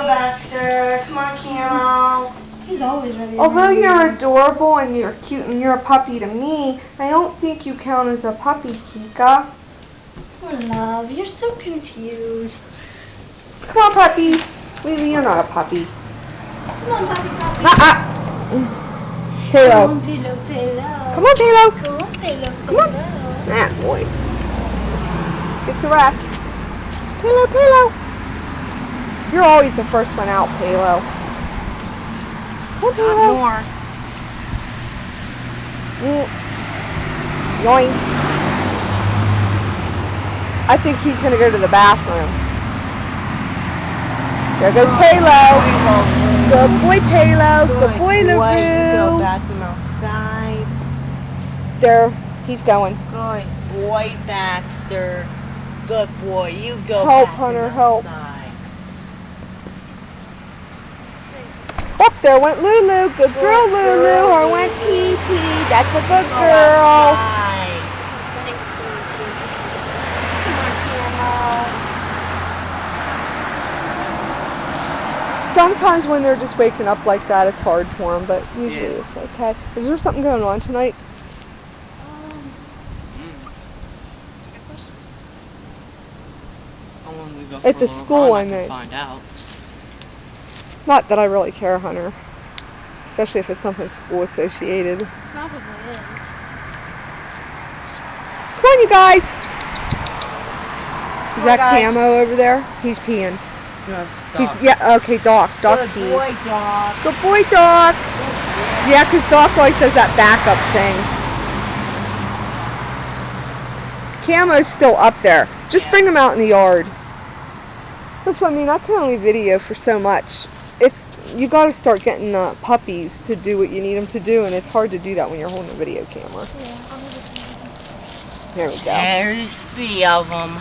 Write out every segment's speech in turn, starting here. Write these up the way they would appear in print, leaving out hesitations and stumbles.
on, Baxter. Come on, Camo. He's always ready. Although you're adorable and you're cute and you're a puppy to me, I don't think you count as a puppy, Kika. Oh, love, you're so confused. Come on, puppy. Lily, you're not a puppy. Come on, puppy, puppy. Halo. Come on, Philo, Philo. Come on, Halo. Come on, Philo, Come on. Philo. That boy. Get the rest. Halo, Halo. You're always the first one out, Halo. Come on, Halo. Not more. Yoink. I think he's going to go to the bathroom. There goes Palo. Good boy, Palo. Good boy, Go LaRue. bathroom outside. There, he's going. Good boy, Baxter. Good boy. You go Help, bathroom Hunter, help. outside. Oh, there went Lulu. Good girl, Lulu. Or went Pee-Pee. That's a good girl. Outside. Come on, Camo. Sometimes when they're just waking up like that, it's hard for them, but usually it's okay. Is there something going on tonight? How long we go At for the a little school, run, I can meant. find out. Not that I really care, Hunter. Especially if it's something school associated. Probably is. Come on, you guys. Is on, that guys. Camo over there? He's peeing. Yes, Yeah, okay, Doc. Doc's Good peeing. boy, dog. Good boy, Doc. Yeah, 'cause Doc always does that backup thing. Camo's still up there. Just bring him out in the yard. That's what I mean. I can only video for so much. You got to start getting puppies to do what you need them to do, and it's hard to do that when you're holding a video camera. Yeah, I'll move it. There we go. There's 3 of them.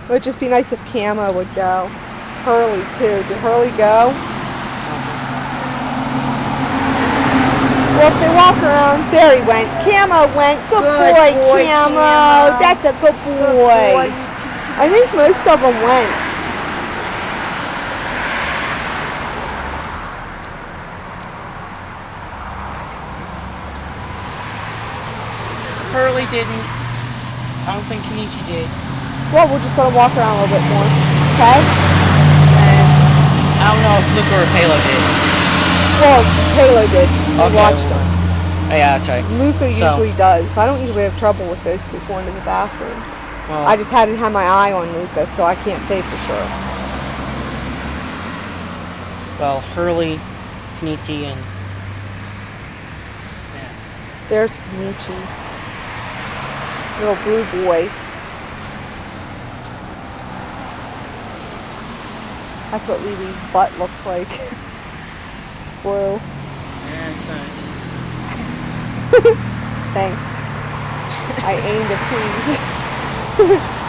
It would just be nice if Camo would go. Hurley too. Did Hurley go? Well, if they walk around, there he went. Camo went. Good boy, Camo. Camo. That's a good boy. I think most of them went. Hurley didn't. I don't think Kenichi did. Well, we're just going to walk around a little bit more. Okay? I don't know if Luca or Palo did. Well, Halo did. I Okay, watched well, him. Yeah, that's right. Luca So- usually does. I don't usually have trouble with those two going to the bathroom. Well, I just hadn't had my eye on Luca, so I can't say for sure. well, Hurley, Kenichi, and There's Kenichi. Little blue boy. That's what Lily's butt looks like. Blue. yeah, it's nice. Thanks. I aimed to please.